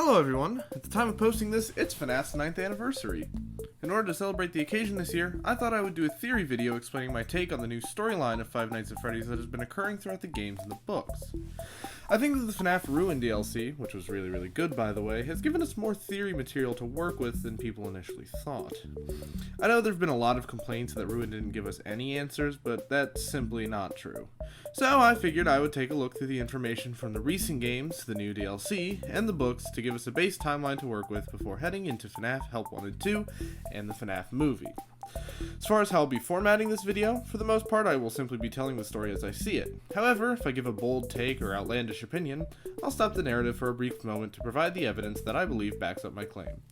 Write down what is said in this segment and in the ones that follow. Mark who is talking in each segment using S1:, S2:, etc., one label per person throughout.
S1: Hello everyone! At the time of posting this, it's FNAF's 9th anniversary. In order to celebrate the occasion this year, I thought I would do a theory video explaining my take on the new storyline of Five Nights at Freddy's that has been occurring throughout the games and the books. I think that the FNAF Ruin DLC, which was really good by the way, has given us more theory material to work with than people initially thought. I know there have been a lot of complaints that Ruin didn't give us any answers, but that's simply not true. So I figured I would take a look through the information from the recent games, the new DLC, and the books to give us a base timeline to work with before heading into FNAF Help Wanted 2 and the FNAF movie. As far as how I'll be formatting this video, for the most part I will simply be telling the story as I see it. However, if I give a bold take or outlandish opinion, I'll stop the narrative for a brief moment to provide the evidence that I believe backs up my claim.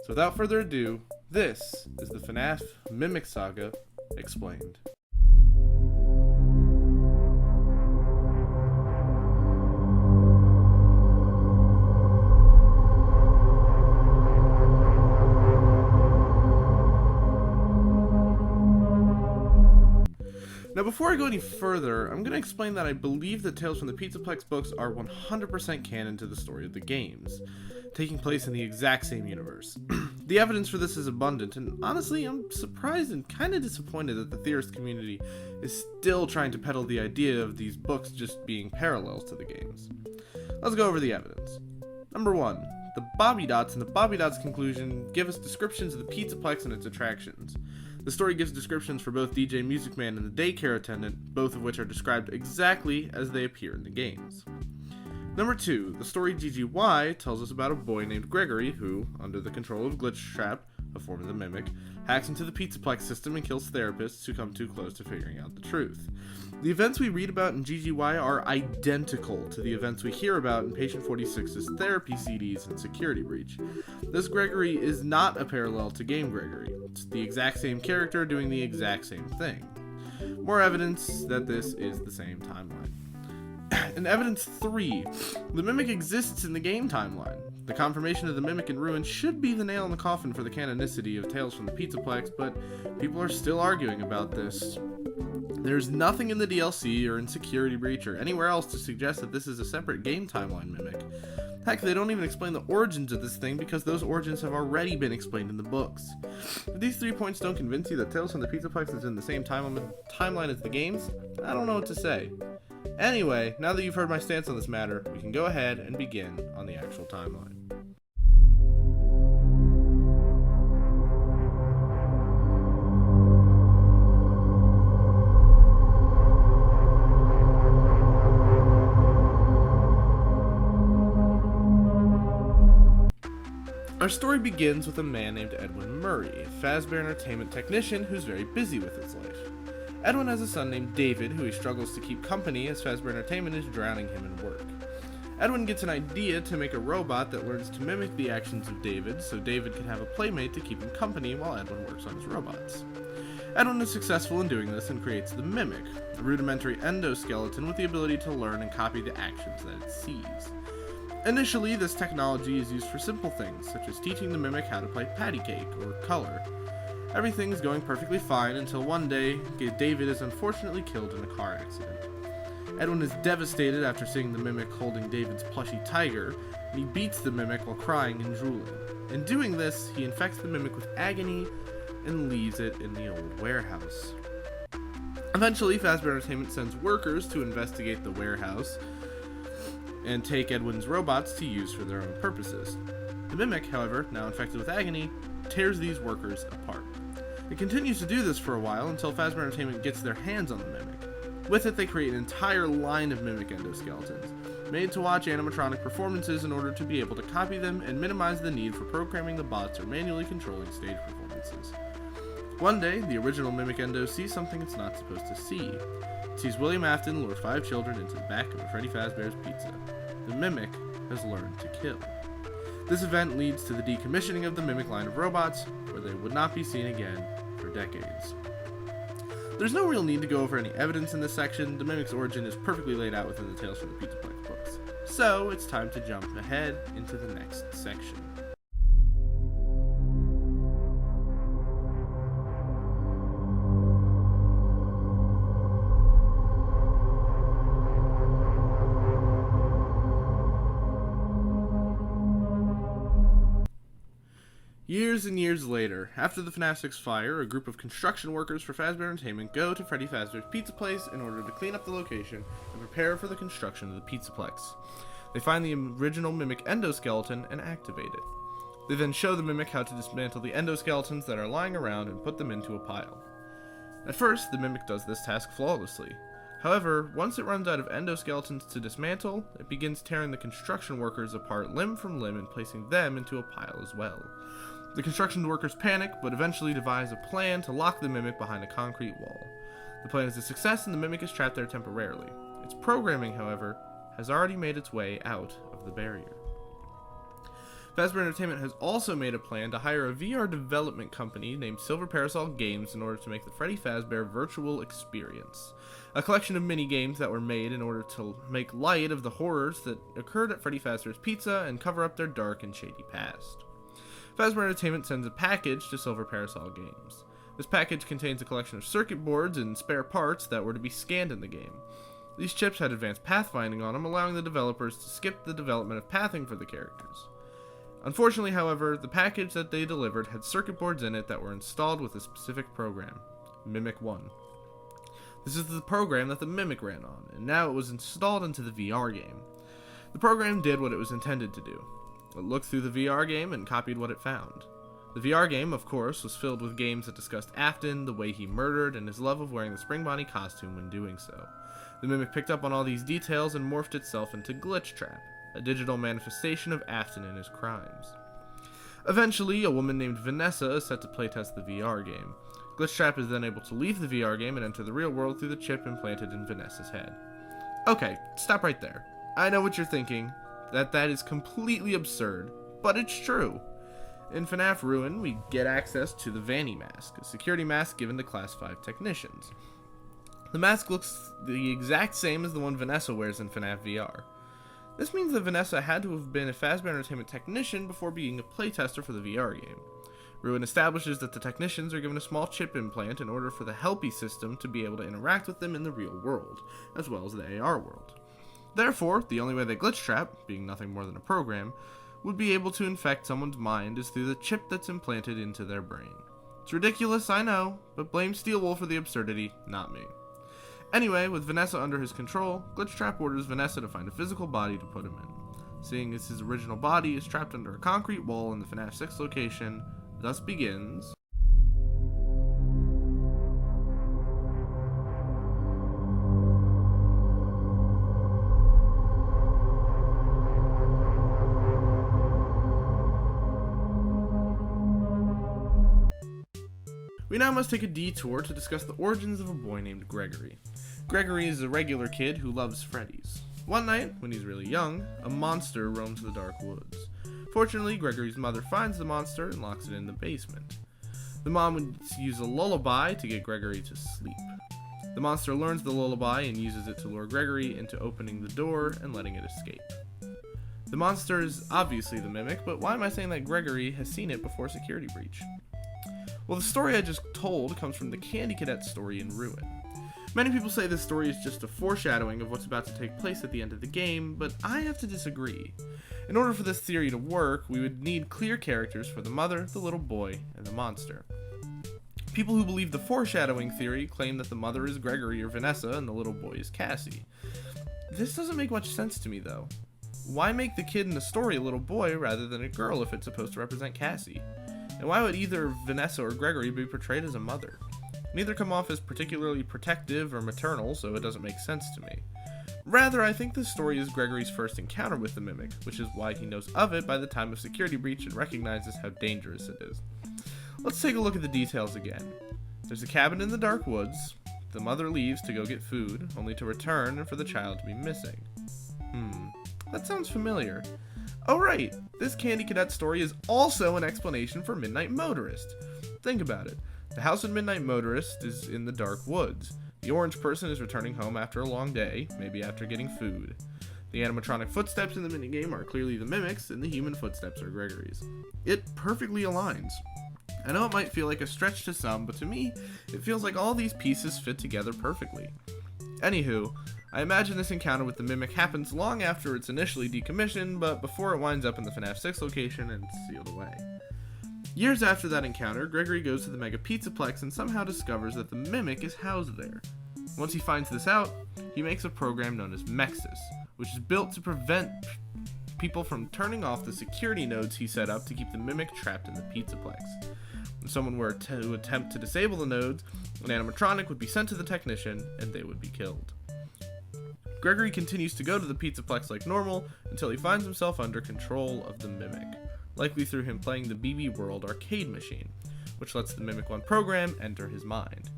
S1: So without further ado, this is the FNAF Mimic Saga Explained. Now before I go any further, I'm going to explain that I believe that Tales from the Pizzaplex books are 100% canon to the story of the games, taking place in the exact same universe. The evidence for this is abundant, and honestly, I'm surprised and kind of disappointed that the theorist community is still trying to peddle the idea of these books just being parallels to the games. Let's go over the evidence. Number 1. The Bobby Dots and the Bobby Dots conclusion give us descriptions of the Pizzaplex and its attractions. The story gives descriptions for both DJ Music Man and the daycare attendant, both of which are described exactly as they appear in the games. Number 2, the story GGY tells us about a boy named Gregory who, under the control of Glitch Trap, a form of the Mimic, hacks into the Pizzaplex system and kills therapists who come too close to figuring out the truth. The events we read about in GGY are identical to the events we hear about in Patient 46's therapy CDs and Security Breach. This Gregory is not a parallel to Game Gregory. It's the exact same character doing the exact same thing. More evidence that this is the same timeline. In evidence 3, the Mimic exists in the game timeline. The confirmation of the Mimic in Ruin should be the nail in the coffin for the canonicity of Tales from the Pizzaplex, but people are still arguing about this. There's nothing in the DLC or in Security Breach or anywhere else to suggest that this is a separate game timeline Mimic. Heck, they don't even explain the origins of this thing because those origins have already been explained in the books. If these 3 points don't convince you that Tales from the Pizzaplex is in the same timeline as the games, I don't know what to say. Anyway, now that you've heard my stance on this matter, we can go ahead and begin on the actual timeline. Our story begins with a man named Edwin Murray, a Fazbear Entertainment technician who's very busy with his life. Edwin has a son named David, who he struggles to keep company as Fazbear Entertainment is drowning him in work. Edwin gets an idea to make a robot that learns to mimic the actions of David, so David can have a playmate to keep him company while Edwin works on his robots. Edwin is successful in doing this and creates the Mimic, a rudimentary endoskeleton with the ability to learn and copy the actions that it sees. Initially, this technology is used for simple things, such as teaching the Mimic how to play patty cake or color. Everything is going perfectly fine until one day, David is unfortunately killed in a car accident. Edwin is devastated after seeing the Mimic holding David's plushy tiger, and he beats the Mimic while crying and drooling. In doing this, he infects the Mimic with agony and leaves it in the old warehouse. Eventually, Fazbear Entertainment sends workers to investigate the warehouse and take Edwin's robots to use for their own purposes. The Mimic, however, now infected with agony, tears these workers apart. It continues to do this for a while until Fazbear Entertainment gets their hands on the Mimic. With it, they create an entire line of Mimic endoskeletons, made to watch animatronic performances in order to be able to copy them and minimize the need for programming the bots or manually controlling stage performances. One day, the original Mimic Endo sees something it's not supposed to see. It sees William Afton lure 5 children into the back of a Freddy Fazbear's Pizza. The Mimic has learned to kill. This event leads to the decommissioning of the Mimic line of robots, where they would not be seen again for decades. There's no real need to go over any evidence in this section. The Mimic's origin is perfectly laid out within the Tales from the Pizzaplex books. So, it's time to jump ahead into the next section. Years and years later, after the FNAF 6 fire, a group of construction workers for Fazbear Entertainment go to Freddy Fazbear's Pizza Place in order to clean up the location and prepare for the construction of the pizzaplex. They find the original Mimic endoskeleton and activate it. They then show the Mimic how to dismantle the endoskeletons that are lying around and put them into a pile. At first, the Mimic does this task flawlessly. However, once it runs out of endoskeletons to dismantle, it begins tearing the construction workers apart limb from limb and placing them into a pile as well. The construction workers panic, but eventually devise a plan to lock the Mimic behind a concrete wall. The plan is a success and the Mimic is trapped there temporarily. Its programming, however, has already made its way out of the barrier. Fazbear Entertainment has also made a plan to hire a VR development company named Silver Parasol Games in order to make the Freddy Fazbear Virtual Experience, a collection of mini-games that were made in order to make light of the horrors that occurred at Freddy Fazbear's Pizza and cover up their dark and shady past. Fazbear Entertainment sends a package to Silver Parasol Games. This package contains a collection of circuit boards and spare parts that were to be scanned in the game. These chips had advanced pathfinding on them, allowing the developers to skip the development of pathing for the characters. Unfortunately, however, the package that they delivered had circuit boards in it that were installed with a specific program, Mimic 1. This is the program that the Mimic ran on, and now it was installed into the VR game. The program did what it was intended to do. It looked through the VR game and copied what it found. The VR game, of course, was filled with games that discussed Afton, the way he murdered, and his love of wearing the Spring Bonnie costume when doing so. The Mimic picked up on all these details and morphed itself into Glitchtrap, a digital manifestation of Afton and his crimes. Eventually, a woman named Vanessa is set to playtest the VR game. Glitchtrap is then able to leave the VR game and enter the real world through the chip implanted in Vanessa's head. Okay, stop right there. I know what you're thinking, that is completely absurd, but it's true. In FNAF Ruin, we get access to the Vanny Mask, a security mask given to Class 5 technicians. The mask looks the exact same as the one Vanessa wears in FNAF VR. This means that Vanessa had to have been a Fazbear Entertainment technician before being a playtester for the VR game. Ruin establishes that the technicians are given a small chip implant in order for the Helpy system to be able to interact with them in the real world, as well as the AR world. Therefore, the only way that Glitchtrap, being nothing more than a program, would be able to infect someone's mind is through the chip that's implanted into their brain. It's ridiculous, I know, but blame Steelwool for the absurdity, not me. Anyway, with Vanessa under his control, Glitchtrap orders Vanessa to find a physical body to put him in. Seeing as his original body is trapped under a concrete wall in the FNAF 6 location, thus begins... We now must take a detour to discuss the origins of a boy named Gregory. Gregory is a regular kid who loves Freddy's. One night, when he's really young, a monster roams the dark woods. Fortunately, Gregory's mother finds the monster and locks it in the basement. The mom would use a lullaby to get Gregory to sleep. The monster learns the lullaby and uses it to lure Gregory into opening the door and letting it escape. The monster is obviously the Mimic, but why am I saying that Gregory has seen it before Security Breach? Well, the story I just told comes from the Candy Cadet story in Ruin. Many people say this story is just a foreshadowing of what's about to take place at the end of the game, but I have to disagree. In order for this theory to work, we would need clear characters for the mother, the little boy, and the monster. People who believe the foreshadowing theory claim that the mother is Gregory or Vanessa and the little boy is Cassie. This doesn't make much sense to me, though. Why make the kid in the story a little boy rather than a girl if it's supposed to represent Cassie? And why would either Vanessa or Gregory be portrayed as a mother? Neither come off as particularly protective or maternal, so it doesn't make sense to me. Rather, I think this story is Gregory's first encounter with the Mimic, which is why he knows of it by the time of Security Breach and recognizes how dangerous it is. Let's take a look at the details again. There's a cabin in the dark woods. The mother leaves to go get food, only to return and for the child to be missing. That sounds familiar. Oh right, this Candy Cadet story is also an explanation for Midnight Motorist. Think about it. The house in Midnight Motorist is in the dark woods. The orange person is returning home after a long day, maybe after getting food. The animatronic footsteps in the minigame are clearly the Mimic's, and the human footsteps are Gregory's. It perfectly aligns. I know it might feel like a stretch to some, but to me, it feels like all these pieces fit together perfectly. Anywho, I imagine this encounter with the Mimic happens long after it's initially decommissioned, but before it winds up in the FNAF 6 location and sealed away. Years after that encounter, Gregory goes to the mega pizzaplex and somehow discovers that the mimic is housed there. Once he finds this out, he makes a program known as Mexis, which is built to prevent people from turning off the security nodes he set up to keep the mimic trapped in the pizzaplex. If someone were to attempt to disable the nodes, an animatronic would be sent to the technician and they would be killed. Gregory continues to go to the pizzaplex like normal until he finds himself under control of the mimic, likely through him playing the BB World arcade machine, which lets the Mimic 1 program enter his mind.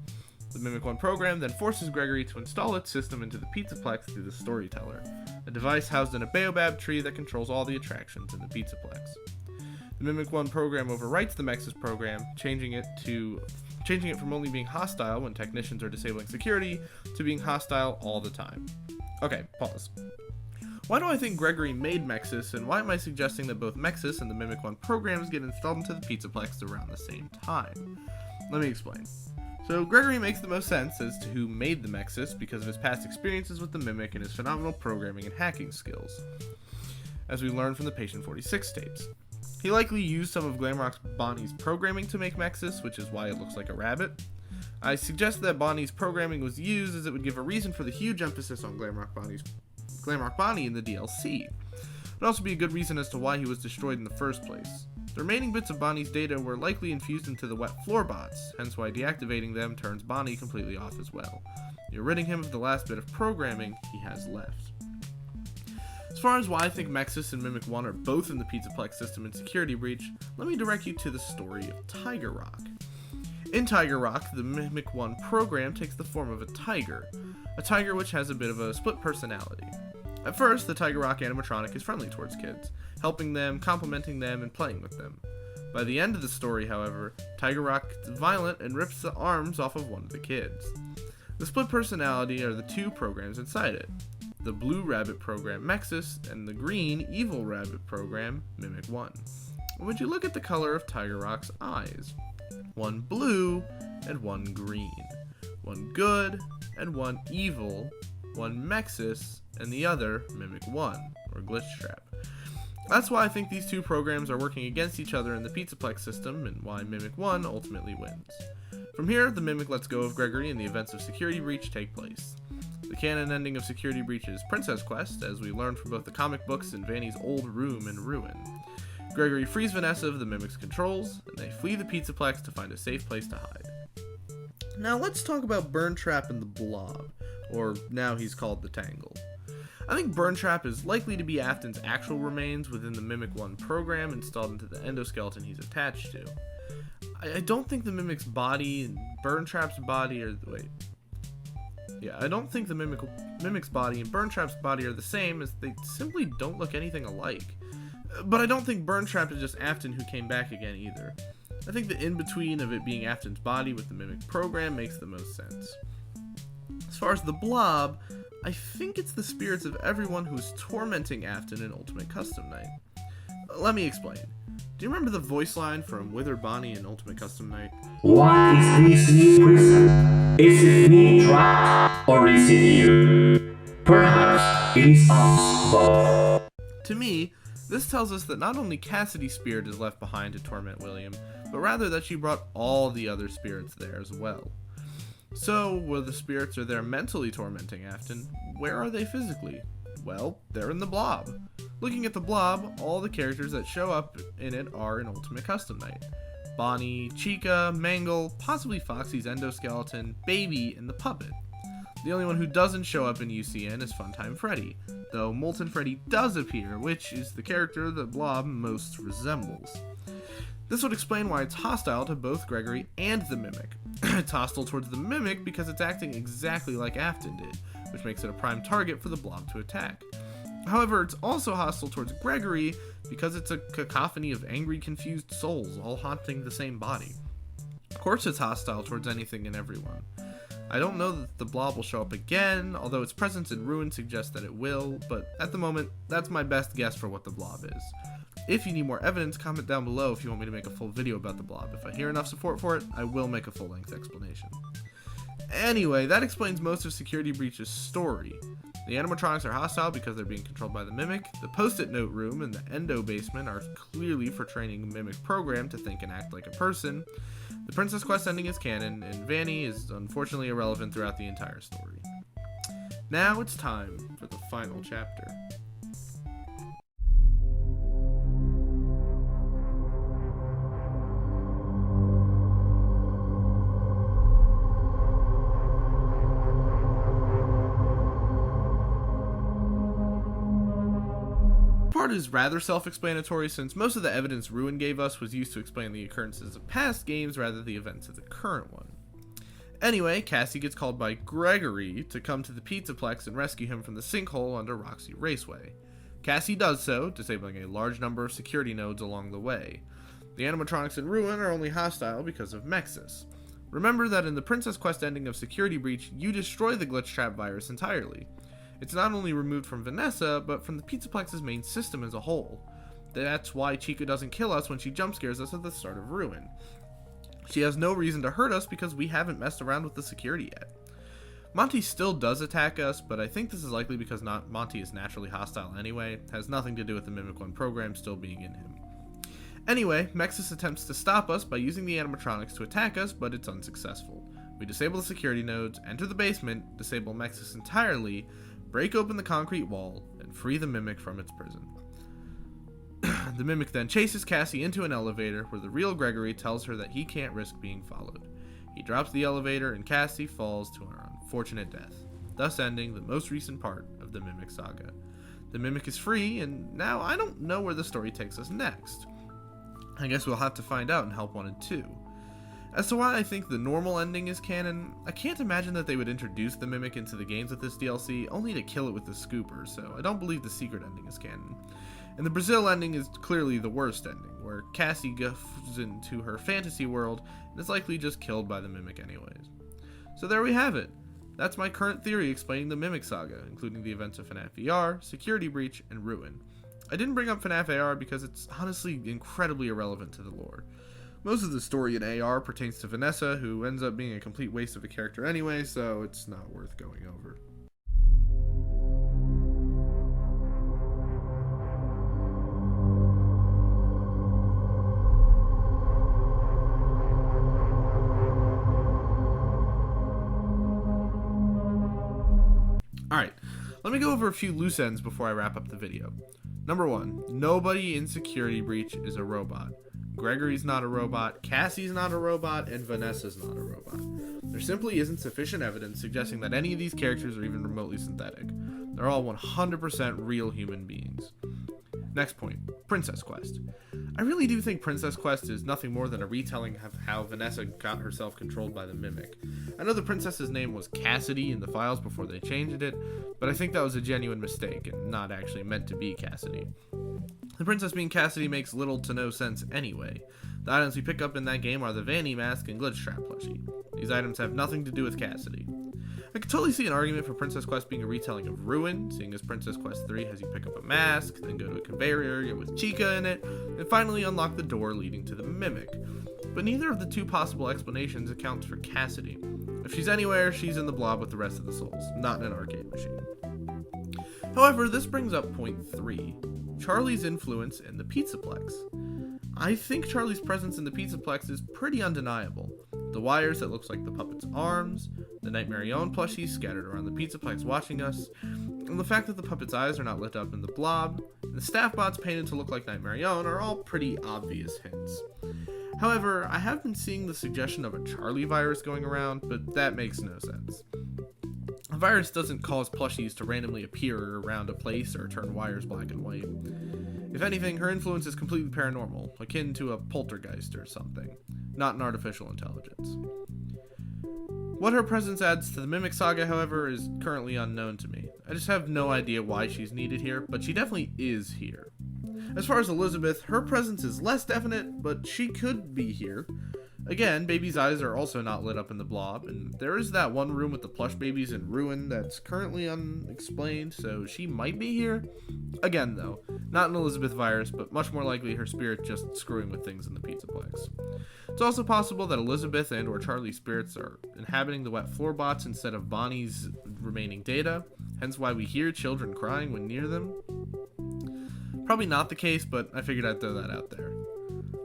S1: The Mimic 1 program then forces Gregory to install its system into the pizzaplex through the Storyteller, a device housed in a baobab tree that controls all the attractions in the pizzaplex. The Mimic 1 program overwrites the Mexis program, changing it from only being hostile when technicians are disabling security to being hostile all the time. Okay, pause. Why do I think Gregory made Mexis, and why am I suggesting that both Mexis and the Mimic 1 programs get installed into the pizzaplex around the same time? Let me explain. So Gregory makes the most sense as to who made the Mexis because of his past experiences with the Mimic and his phenomenal programming and hacking skills, as we learned from the Patient 46 tapes. He likely used some of Glamrock Bonnie's programming to make Mexis, which is why it looks like a rabbit. I suggest that Bonnie's programming was used as it would give a reason for the huge emphasis on Glamrock Bonnie in the DLC. It would also be a good reason as to why he was destroyed in the first place. The remaining bits of Bonnie's data were likely infused into the wet floor bots, hence why deactivating them turns Bonnie completely off as well. You're ridding him of the last bit of programming he has left. As far as why I think Mexis and Mimic 1 are both in the Pizzaplex system in Security Breach, let me direct you to the story of Tiger Rock. In Tiger Rock, the Mimic 1 program takes the form of a tiger which has a bit of a split personality. At first, the Tiger Rock animatronic is friendly towards kids, helping them, complimenting them, and playing with them. By the end of the story, however, Tiger Rock is violent and rips the arms off of one of the kids. The split personality are the two programs inside it, the blue rabbit program Mexis and the green evil rabbit program Mimic 1. Would you look at the color of Tiger Rock's eyes? One blue and one green. One good and one evil. One Mexis and the other Mimic 1, or Glitch Trap. That's why I think these two programs are working against each other in the Pizzaplex system, and why Mimic 1 ultimately wins. From here, the Mimic lets go of Gregory and the events of Security Breach take place. The canon ending of Security Breach is Princess Quest, as we learned from both the comic books and Vanny's old room in ruin. Gregory frees Vanessa of the Mimic's controls, and they flee the Pizzaplex to find a safe place to hide. Now let's talk about Burntrap and the Blob, or now he's called the Tangle. I think Burntrap is likely to be Afton's actual remains within the Mimic 1 program installed into the endoskeleton he's attached to. I don't think the Mimic's body and Burntrap's body are... I don't think the Mimic's body and Burntrap's body are the same, as they simply don't look anything alike. But I don't think Burntrap is just Afton who came back again either. I think the in-between of it being Afton's body with the Mimic program makes the most sense. As far as the Blob, I think it's the spirits of everyone who is tormenting Afton in Ultimate Custom Night. Let me explain. Do you remember the voice line from Wither Bonnie in Ultimate Custom Night?
S2: What is this new prison? Is it me trapped, or is it you? Perhaps it's us both.
S1: To me, this tells us that not only Cassidy's spirit is left behind to torment William, but rather that she brought all the other spirits there as well. So, while the spirits are there mentally tormenting Afton, where are they physically? Well, they're in the Blob. Looking at the Blob, all the characters that show up in it are in Ultimate Custom Night. Bonnie, Chica, Mangle, possibly Foxy's endoskeleton, Baby, and the Puppet. The only one who doesn't show up in UCN is Funtime Freddy, though Molten Freddy does appear, which is the character the Blob most resembles. This would explain why it's hostile to both Gregory and the Mimic. It's hostile towards the Mimic because it's acting exactly like Afton did, which makes it a prime target for the Blob to attack. However, it's also hostile towards Gregory because it's a cacophony of angry, confused souls all haunting the same body. Of course it's hostile towards anything and everyone. I don't know that the Blob will show up again, although its presence in Ruin suggests that it will, but at the moment, that's my best guess for what the Blob is. If you need more evidence, comment down below if you want me to make a full video about the Blob. If I hear enough support for it, I will make a full-length explanation. Anyway, that explains most of Security Breach's story. The animatronics are hostile because they're being controlled by the Mimic. The post-it note room and the endo basement are clearly for training a Mimic program to think and act like a person. The Princess Quest ending is canon, and Vanny is unfortunately irrelevant throughout the entire story. Now it's time for the final chapter. Part is rather self-explanatory since most of the evidence Ruin gave us was used to explain the occurrences of past games rather than the events of the current one. Anyway, Cassie gets called by Gregory to come to the pizzaplex and rescue him from the sinkhole under Roxy Raceway. Cassie does so, disabling a large number of security nodes along the way. The animatronics in Ruin are only hostile because of Mexis. Remember that in the Princess Quest ending of Security Breach, you destroy the glitch trap virus entirely. It's not only removed from Vanessa, but from the Pizzaplex's main system as a whole. That's why Chica doesn't kill us when she jump scares us at the start of Ruin. She has no reason to hurt us because we haven't messed around with the security yet. Monty still does attack us, but I think this is likely because Monty is naturally hostile anyway. It has nothing to do with the Mimic 1 program still being in him. Anyway, Mexis attempts to stop us by using the animatronics to attack us, but it's unsuccessful. We disable the security nodes, enter the basement, disable Mexis entirely, break open the concrete wall, and free the Mimic from its prison. The Mimic then chases Cassie into an elevator where the real Gregory tells her that he can't risk being followed. He drops the elevator and Cassie falls to her unfortunate death, thus ending the most recent part of the Mimic saga. The Mimic is free, and now I don't know where the story takes us next. I guess we'll have to find out in Help Wanted 2. As to why I think the normal ending is canon, I can't imagine that they would introduce the Mimic into the games with this DLC, only to kill it with the scooper, so I don't believe the secret ending is canon. And the Brazil ending is clearly the worst ending, where Cassie goes into her fantasy world and is likely just killed by the Mimic anyways. So there we have it. That's my current theory explaining the Mimic saga, including the events of FNAF VR, Security Breach, and Ruin. I didn't bring up FNAF AR because it's honestly incredibly irrelevant to the lore. Most of the story in AR pertains to Vanessa, who ends up being a complete waste of a character anyway, so it's not worth going over. Alright, let me go over a few loose ends before I wrap up the video. Number 1, nobody in Security Breach is a robot. Gregory's not a robot, Cassie's not a robot, and Vanessa's not a robot. There simply isn't sufficient evidence suggesting that any of these characters are even remotely synthetic. They're all 100% real human beings. Next point, Princess Quest. I really do think Princess Quest is nothing more than a retelling of how Vanessa got herself controlled by the Mimic. I know the princess's name was Cassidy in the files before they changed it, but I think that was a genuine mistake and not actually meant to be Cassidy. The princess being Cassidy makes little to no sense anyway. The items we pick up in that game are the Vanny mask and Glitch Trap plushie. These items have nothing to do with Cassidy. I could totally see an argument for Princess Quest being a retelling of Ruin, seeing as Princess Quest 3 has you pick up a mask, then go to a conveyor area with Chica in it, and finally unlock the door leading to the Mimic. But neither of the two possible explanations accounts for Cassidy. If she's anywhere, she's in the blob with the rest of the souls, not in an arcade machine. However, this brings up point 3, Charlie's influence in the Pizzaplex. I think Charlie's presence in the Pizzaplex is pretty undeniable. The wires that looks like the puppet's arms, the Nightmarion plushies scattered around the Pizzaplex watching us, and the fact that the puppet's eyes are not lit up in the blob, and the staff bots painted to look like Nightmarion are all pretty obvious hints. However, I have been seeing the suggestion of a Charlie virus going around, but that makes no sense. A virus doesn't cause plushies to randomly appear around a place or turn wires black and white. If anything, her influence is completely paranormal, akin to a poltergeist or something, not an artificial intelligence. What her presence adds to the Mimic saga, however, is currently unknown to me. I just have no idea why she's needed here, but she definitely is here. As far as Elizabeth, her presence is less definite, but she could be here. Again, Baby's eyes are also not lit up in the blob, and there is that one room with the plush babies in Ruin that's currently unexplained, so she might be here. Again, though, not an Elizabeth virus, but much more likely her spirit just screwing with things in the Pizzaplex. It's also possible that Elizabeth and or Charlie's spirits are inhabiting the wet floor bots instead of Bonnie's remaining data. hence why we hear children crying when near them? Probably not the case, but I figured I'd throw that out there.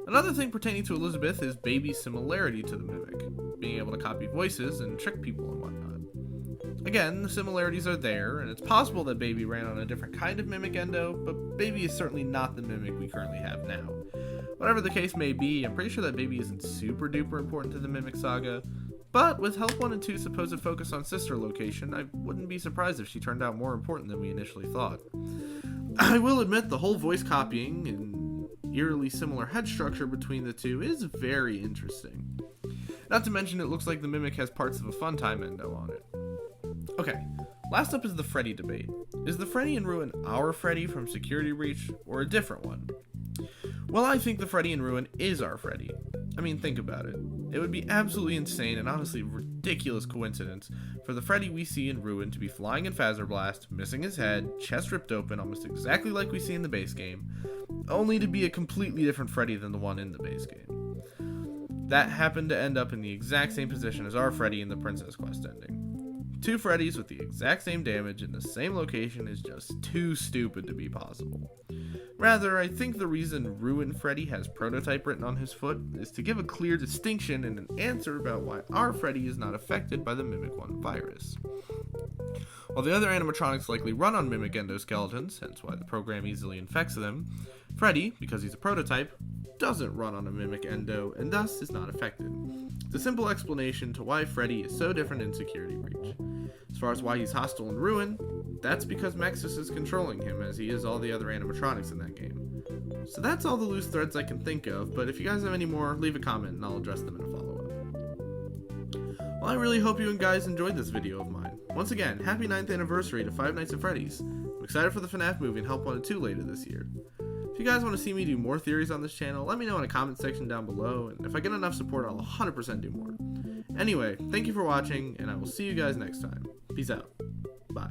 S1: Another thing pertaining to Elizabeth is Baby's similarity to the Mimic, being able to copy voices and trick people and whatnot. Again, the similarities are there, and it's possible that Baby ran on a different kind of Mimic endo, but Baby is certainly not the Mimic we currently have now. Whatever the case may be, I'm pretty sure that Baby isn't super duper important to the Mimic saga, but with Help 1 and 2's supposed focus on sister location, I wouldn't be surprised if she turned out more important than we initially thought. I will admit the whole voice copying and eerily similar head structure between the two is very interesting. Not to mention it looks like the Mimic has parts of a Funtime endo on it. Okay, last up is the Freddy debate. Is the Freddy in Ruin our Freddy from Security Breach, or a different one? Well, I think the Freddy in Ruin is our Freddy. I mean, think about it. It would be absolutely insane and honestly ridiculous coincidence for the Freddy we see in Ruin to be flying in Phaser Blast, missing his head, chest ripped open almost exactly like we see in the base game, only to be a completely different Freddy than the one in the base game. That happened to end up in the exact same position as our Freddy in the Princess Quest ending. Two Freddys with the exact same damage in the same location is just too stupid to be possible. Rather, I think the reason Ruin Freddy has prototype written on his foot is to give a clear distinction and an answer about why our Freddy is not affected by the Mimic 1 virus. While the other animatronics likely run on Mimic endoskeletons, hence why the program easily infects them, Freddy, because he's a prototype, doesn't run on a Mimic endo and thus is not affected. It's a simple explanation to why Freddy is so different in Security Breach. As far as why he's hostile in Ruin, that's because Mexus is controlling him as he is all the other animatronics in that game. So that's all the loose threads I can think of, but if you guys have any more, leave a comment and I'll address them in a follow-up. Well, I really hope you guys enjoyed this video of mine. Once again, happy 9th anniversary to Five Nights at Freddy's. I'm excited for the FNAF movie and Help 1 and 2 later this year. If you guys want to see me do more theories on this channel, let me know in the comment section down below, and if I get enough support, I'll 100% do more. Anyway, thank you for watching, and I will see you guys next time. Peace out. Bye.